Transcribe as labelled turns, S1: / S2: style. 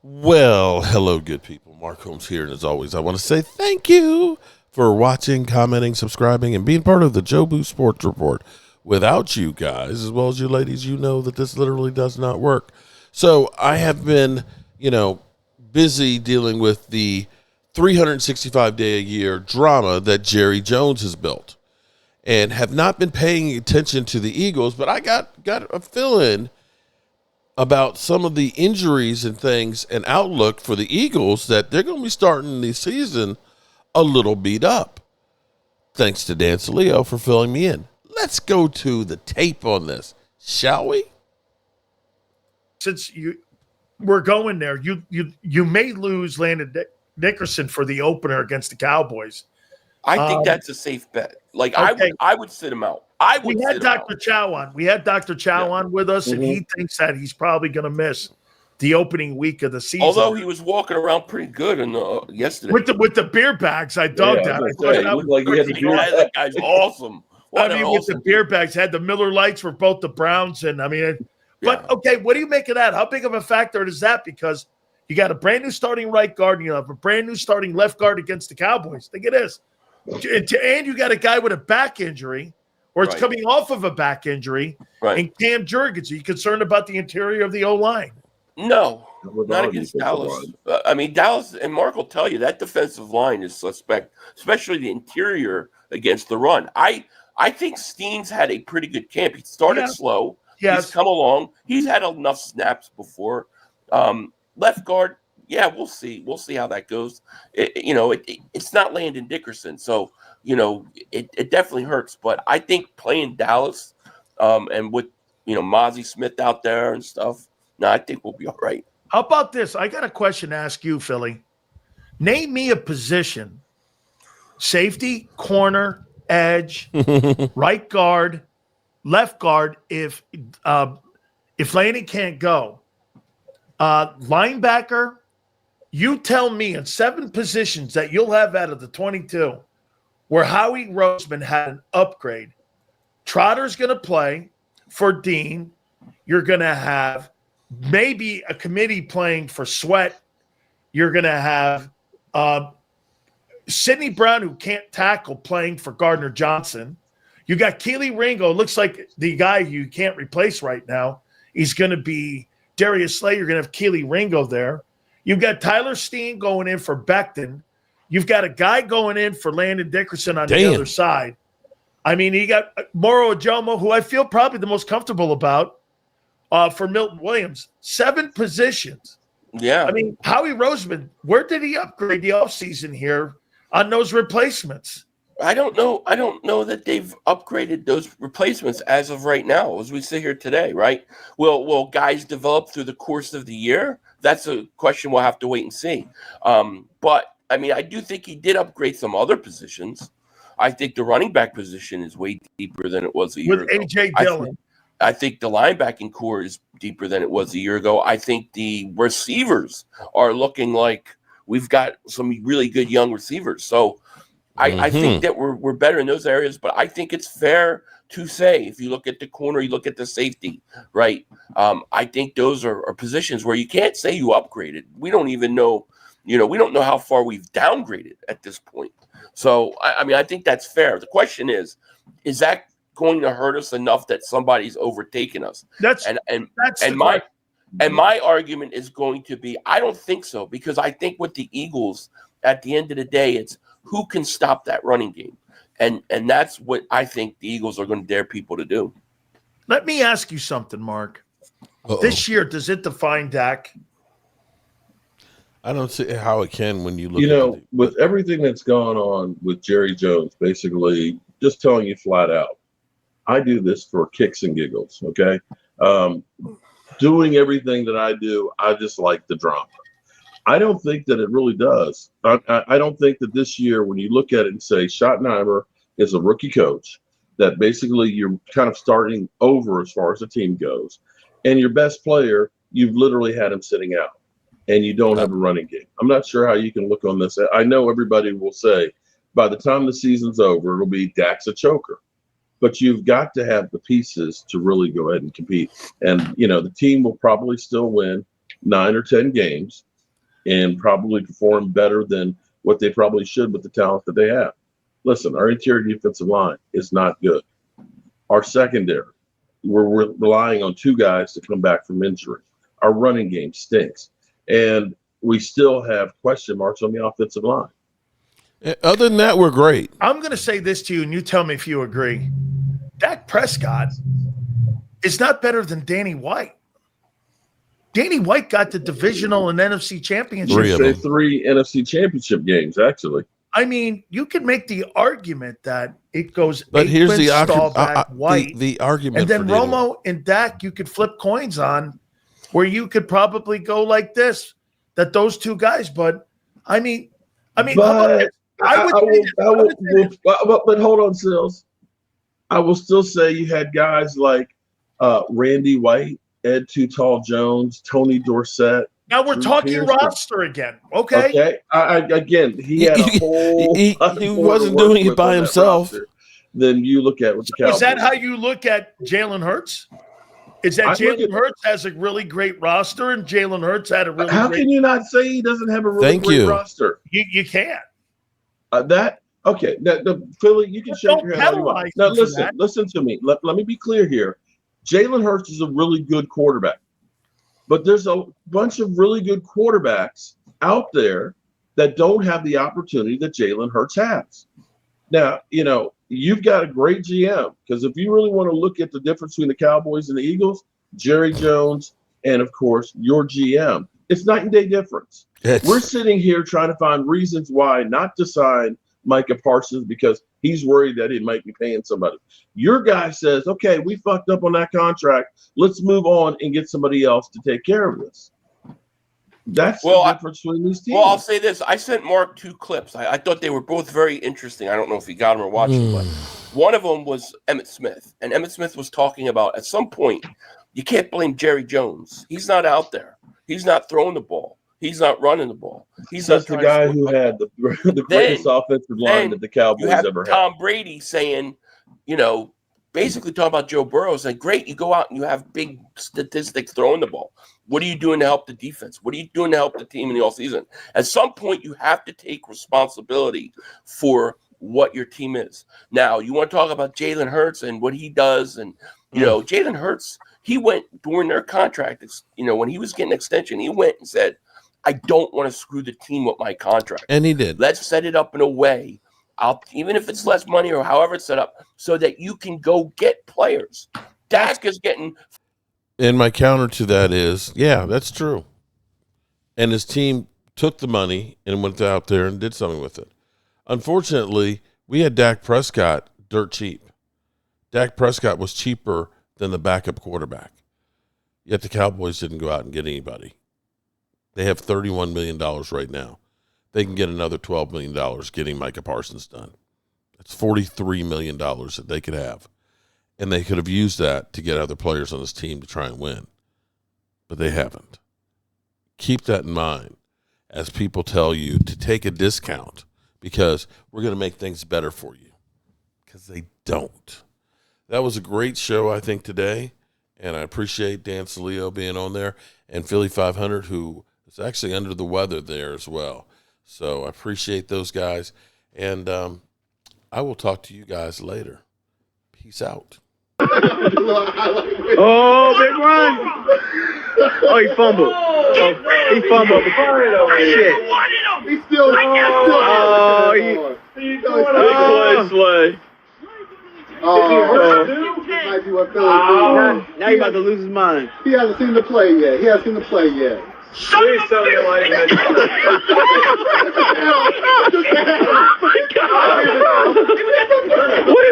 S1: Well, hello, good people. Mark Holmes here, and as always, I want to say thank you for watching, commenting, subscribing, and being part of the Jobu Sports Report. Without you guys, as well as you ladies, you know that this literally does not work. So I have been, busy dealing with the 365-day-a-year drama that Jerry Jones has built, and have not been paying attention to the Eagles. But I got a fill-in about some of the injuries and things and outlook for the Eagles, that they're going to be starting the season a little beat up. Thanks to Dan Saleo for filling me in. Let's go to the tape on this, shall we?
S2: Since we're going there, you may lose Landon Dickerson for the opener against the Cowboys.
S3: I think that's a safe bet. Like,
S2: okay.
S3: I would sit him out.
S2: We had Dr. Chow on. We had Dr. Chow on with us, and he thinks that he's probably going to miss the opening week of the season.
S3: Although he was walking around pretty good yesterday
S2: with the beer bags. I dug that.
S3: That guy's awesome.
S2: With the beer bags, had the Miller Lights for both the Browns, and but okay, what do you make of that? How big of a factor is that? Because you got a brand new starting right guard, and you have a brand new starting left guard against the Cowboys. Think it is, and you got a guy with a back injury. Or it's coming off of a back injury, and Cam Jurgens. Are you concerned about the interior of the O-line?
S3: No, not against Dallas. Dallas, and Mark will tell you, that defensive line is suspect, especially the interior against the run. I think Steen's had a pretty good camp. He started slow. He's come along. He's had enough snaps before. Left guard, we'll see. We'll see how that goes. It's not Landon Dickerson, so it definitely hurts. But I think playing Dallas, and with Mozzie Smith out there and stuff, I think we'll be all right.
S2: How about this? I got a question to ask you, Philly. Name me a position: safety, corner, edge, right guard, left guard. If Landon can't go, linebacker. You tell me in 7 positions that you'll have out of the 22 where Howie Roseman had an upgrade. Trotter's going to play for Dean. You're going to have maybe a committee playing for Sweat. You're going to have Sidney Brown, who can't tackle, playing for Gardner Johnson. You got Keely Ringo. Looks like the guy you can't replace right now. He's going to be Darius Slay. You're going to have Keely Ringo there. You've got Tyler Steen going in for Becton. You've got a guy going in for Landon Dickerson on the other side. You got Moro Ajomo, who I feel probably the most comfortable about, for Milton Williams. 7 positions.
S3: Yeah.
S2: Howie Roseman, where did he upgrade the offseason here on those replacements?
S3: I don't know. I don't know that they've upgraded those replacements as of right now, as we sit here today, right? Will guys develop through the course of the year? That's a question we'll have to wait and see. But I do think he did upgrade some other positions. I think the running back position is way deeper than it was a year ago.
S2: With A.J. Dillon.
S3: I think the linebacking core is deeper than it was a year ago. I think the receivers are looking like we've got some really good young receivers. So I think that we're better in those areas, but I think it's fair to say, if you look at the corner, you look at the safety, right? I think those are positions where you can't say you upgraded. We don't even know, we don't know how far we've downgraded at this point. So, I think that's fair. The question is that going to hurt us enough that somebody's overtaken us? My argument is going to be, I don't think so, because I think with the Eagles, at the end of the day, it's who can stop that running game. And that's what I think the Eagles are going to dare people to do.
S2: Let me ask you something, Mark. This year, does it define Dak?
S1: I don't see how it can when you look
S4: with everything that's gone on with Jerry Jones, basically just telling you flat out, I do this for kicks and giggles, okay? Doing everything that I do, I just like the drama. I don't think that it really does. I don't think that this year, when you look at it and say Schottenheimer is a rookie coach, that basically you're kind of starting over as far as the team goes. And your best player, you've literally had him sitting out, and you don't have a running game. I'm not sure how you can look on this. I know everybody will say by the time the season's over, it'll be Dak's a choker. But you've got to have the pieces to really go ahead and compete. And, the team will probably still win 9 or 10 games. and probably perform better than what they probably should with the talent that they have. Listen, our interior defensive line is not good. Our secondary, we're relying on 2 guys to come back from injury. Our running game stinks. And we still have question marks on the offensive line.
S1: Other than that, we're great.
S2: I'm going to say this to you, and you tell me if you agree. Dak Prescott is not better than Danny White. Danny White got the divisional and NFC championship.
S4: 3 NFC championship games, actually.
S2: I mean, you can make the argument that it goes
S1: But here's the
S2: Staubach, White,
S1: the argument,
S2: and then Romo and Dak. You could flip coins on, where you could probably go like this, that those 2 guys. But I mean,
S4: but but hold on, Sills. I will still say you had guys like Randy White, Ed Too Tall Jones, Tony Dorsett.
S2: Now we're talking roster again. Okay.
S4: Again, he had a whole.
S1: He wasn't doing it by himself.
S4: Then you look at what the Cowboys.
S2: Is that how you look at Jalen Hurts? Is that Jalen Hurts has a really great roster, and Jalen Hurts had a really?
S4: How can you not say he doesn't have a really great roster?
S2: You can't.
S4: Philly, you can shake your head all you want. Now listen to me. Let me be clear here. Jalen Hurts is a really good quarterback. But there's a bunch of really good quarterbacks out there that don't have the opportunity that Jalen Hurts has. Now, you've got a great GM, because if you really want to look at the difference between the Cowboys and the Eagles, Jerry Jones and, of course, your GM, it's night and day difference. We're sitting here trying to find reasons why not to sign Micah Parsons because he's worried that he might be paying somebody. Your guy says, okay, we fucked up on that contract. Let's move on and get somebody else to take care of this. That's the difference between these teams.
S3: Well, I'll say this. I sent Mark 2 clips. I thought they were both very interesting. I don't know if he got them or watching, but one of them was Emmitt Smith. And Emmitt Smith was talking about, at some point, you can't blame Jerry Jones. He's not out there. He's not throwing the ball. He's not running the ball. He's
S4: That's the guy who had the greatest offensive line that the Cowboys ever had.
S3: Tom Brady saying, basically talking about Joe Burrow, saying, great, you go out and you have big statistics throwing the ball. What are you doing to help the defense? What are you doing to help the team in the offseason? At some point, you have to take responsibility for what your team is. Now, you want to talk about Jalen Hurts and what he does. And, Jalen Hurts, he went during their contract, when he was getting an extension, he went and said, I don't want to screw the team with my contract.
S1: And he did.
S3: Let's set it up in a way, even if it's less money or however it's set up, so that you can go get players. Dak is getting.
S1: And my counter to that is, yeah, that's true. And his team took the money and went out there and did something with it. Unfortunately, we had Dak Prescott dirt cheap. Dak Prescott was cheaper than the backup quarterback. Yet the Cowboys didn't go out and get anybody. They have $31 million right now. They can get another $12 million getting Micah Parsons done. That's $43 million that they could have. And they could have used that to get other players on this team to try and win. But they haven't. Keep that in mind as people tell you to take a discount because we're going to make things better for you. Because they don't. That was a great show, I think, today. And I appreciate Dan Salio being on there and Philly 500, who is actually under the weather there as well. So I appreciate those guys. And I will talk to you guys later. Peace out.
S5: Oh, big run. Oh, he fumbled. He fumbled. Shit.
S6: He's still
S5: Slay. Now he's about to lose his mind.
S6: He hasn't seen the play yet.
S5: Please tell me like that.
S6: What